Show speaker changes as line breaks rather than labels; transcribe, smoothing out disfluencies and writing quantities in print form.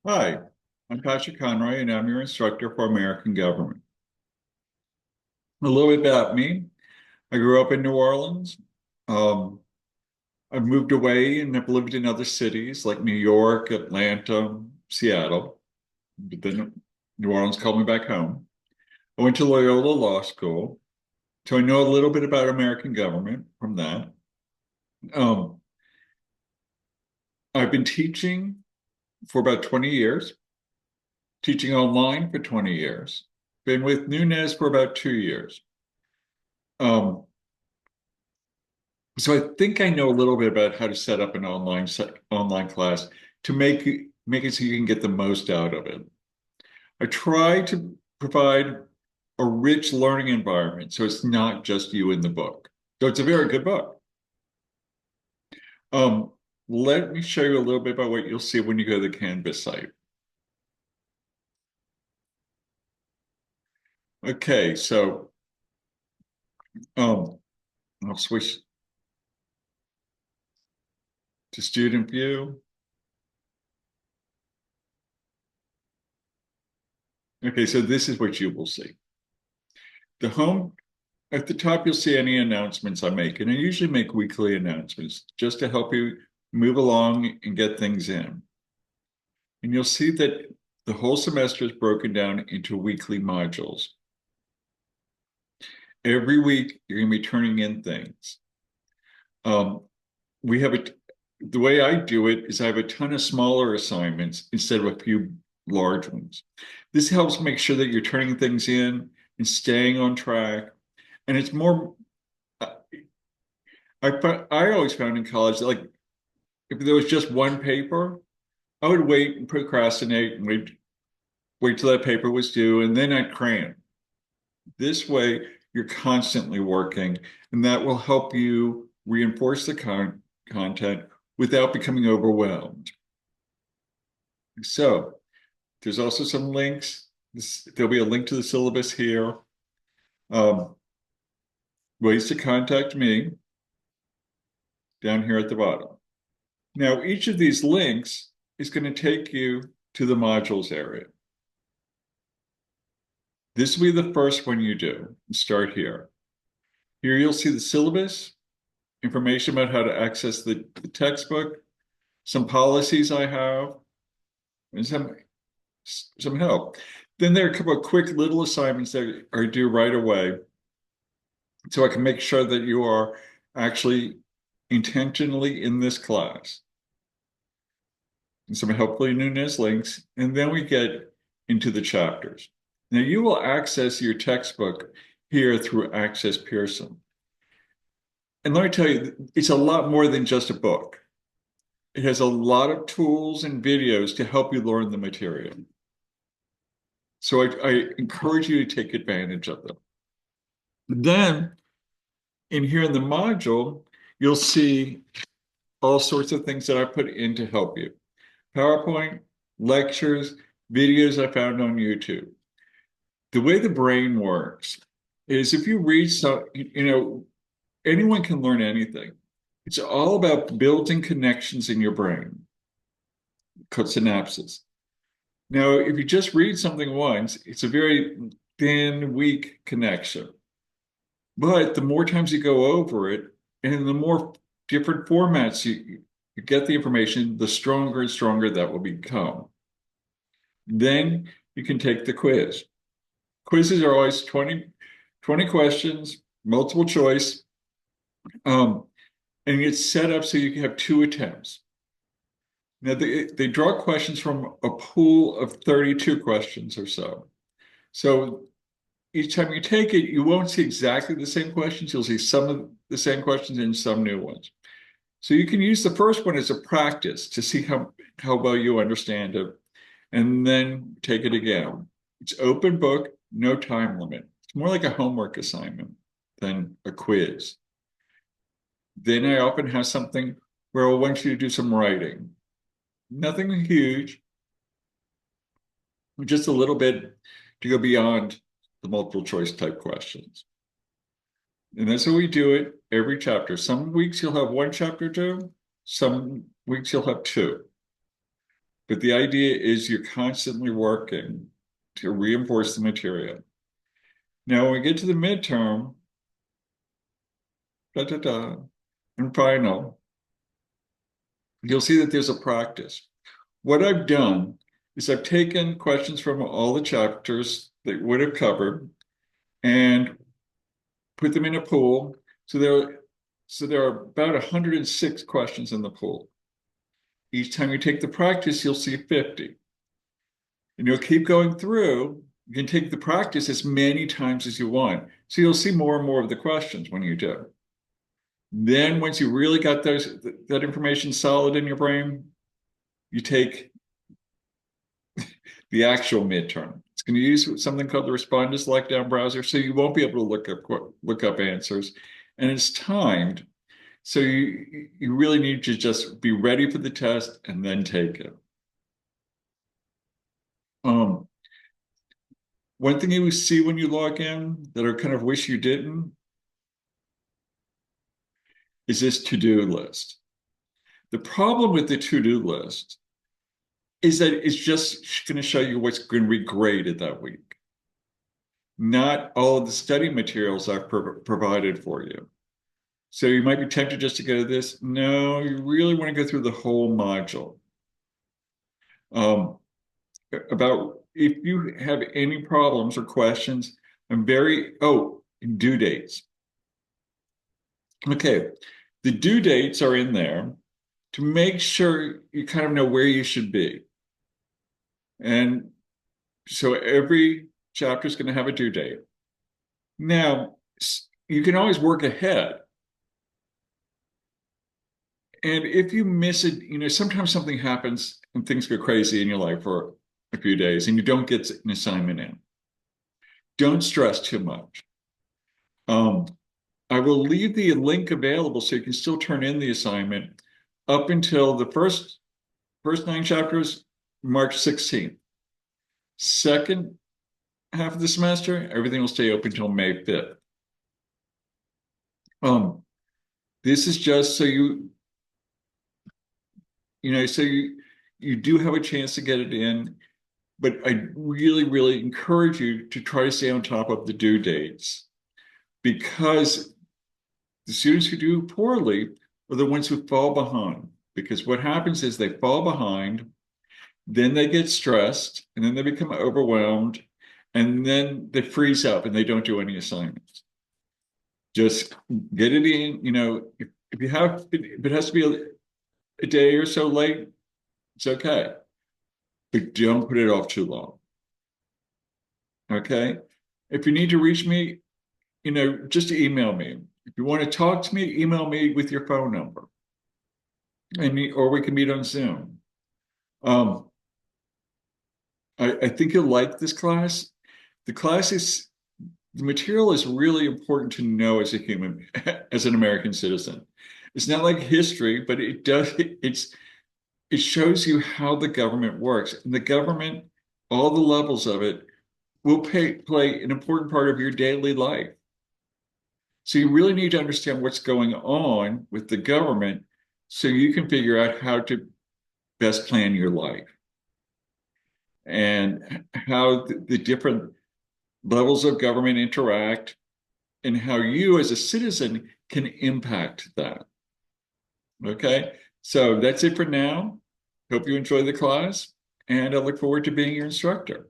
Hi, I'm Patrick Conroy, and I'm your instructor for American Government. A little bit about me. I grew up in New Orleans. Um, I've moved away and have lived in other cities like New York, Atlanta, Seattle. But then New Orleans called me back home. I went to Loyola Law School, so I know a little bit about American government from that. Um, I've been teaching for about 20 years, teaching online for 20 years. Been with Nunez for about 2 years. Um, So I think I know a little bit about how to set up an online class to make it so you can get the most out of it. I try to provide a rich learning environment so it's not just you in the book. So it's a very good book. Um, Let me show you a little bit about what you'll see when you go to the Canvas site. Okay, so um, I'll switch to student view. Okay, so this is what you will see. The home At the top, you'll see any announcements I make, and I usually make weekly announcements just to help you move along and get things in. And you'll see that the whole semester is broken down into weekly modules. Every week, you're going to be turning in things. Um, we have the way I do it is I have a ton of smaller assignments instead of a few large ones. This helps make sure that you're turning things in and staying on track. And it's more, I always found in college that, like, if there was just one paper, I would wait and procrastinate and wait till that paper was due, and then I'd cram. This way, you're constantly working, and that will help you reinforce the content without becoming overwhelmed. So there's also some links. There'll be a link to the syllabus here. Um, Ways to contact me down here at the bottom. Now, each of these links is going to take you to the modules area. This will be the first one you do. Start here. Here you'll see the syllabus, information about how to access the textbook, some policies I have, and some help. Then there are a couple of quick little assignments that are due right away, so I can make sure that you are actually intentionally in this class. And some helpfully Nunez links, and then we get into the chapters. Now you will access your textbook here through Access Pearson. And let me tell you, it's a lot more than just a book. It has a lot of tools and videos to help you learn the material. So I encourage you to take advantage of them. Then in here in the module, you'll see all sorts of things that I put in to help you. PowerPoint, lectures, videos I found on YouTube. The way the brain works is if you read anyone can learn anything. It's all about building connections in your brain, called synapses. Now, if you just read something once, it's a very thin, weak connection. But the more times you go over it, and the more different formats you get the information, the stronger and stronger that will become. Then you can take the quiz. Quizzes are always 20 questions, multiple choice, um, and it's set up so you can have two attempts. Now, they draw questions from a pool of 32 questions or so. So each time you take it, you won't see exactly the same questions. You'll see some of the same questions and some new ones. So you can use the first one as a practice to see how well you understand it, and then take it again. It's open book, no time limit. It's more like a homework assignment than a quiz. Then I often have something where I want you to do some writing. Nothing huge, just a little bit to go beyond the multiple choice type questions. And that's how we do it every chapter. Some weeks you'll have one chapter due, some weeks you'll have two. But the idea is you're constantly working to reinforce the material. Now, when we get to the midterm, and final, you'll see that there's a practice. What I've done is I've taken questions from all the chapters that would have covered and put them in a pool. So there are about 106 questions in the pool. Each time you take the practice, you'll see 50. And you'll keep going through. You can take the practice as many times as you want. So you'll see more and more of the questions when you do. Then once you really got that information solid in your brain, you take the actual midterm. It's going to use something called the Respond to Select Down browser, so you won't be able to look up answers, and it's timed. So you really need to just be ready for the test and then take it. One thing you see when you log in that I kind of wish you didn't is this to-do list. The problem with the to-do list is that it's just going to show you what's going to be graded that week. Not all of the study materials are provided for you. So you might be tempted just to go to this. No, you really want to go through the whole module. About if you have any problems or questions, due dates. Okay, the due dates are in there to make sure you kind of know where you should be. And so every chapter is going to have a due date. Now, you can always work ahead. And if you miss it, sometimes something happens and things go crazy in your life for a few days and you don't get an assignment in. Don't stress too much. I will leave the link available so you can still turn in the assignment up until the first 9 chapters, March 16th. Second half of the semester, everything will stay open until May 5th. This is just so you do have a chance to get it in, but I really, really encourage you to try to stay on top of the due dates, because the students who do poorly are the ones who fall behind. Because what happens is they fall behind, then they get stressed, and then they become overwhelmed, and then they freeze up and they don't do any assignments. Just get it in. If it has to be a day or so late, it's okay. But don't put it off too long. Okay? If you need to reach me, just email me. If you want to talk to me, email me with your phone number. Or we can meet on Zoom. I think you'll like this class. The material is really important to know as a human, as an American citizen. It's not like history, but it shows you how the government works. And the government, all the levels of it, will play an important part of your daily life. So you really need to understand what's going on with the government so you can figure out how to best plan your life and how the different levels of government interact and how you as a citizen can impact that. Okay, so that's it for now. Hope you enjoy the class, and I look forward to being your instructor.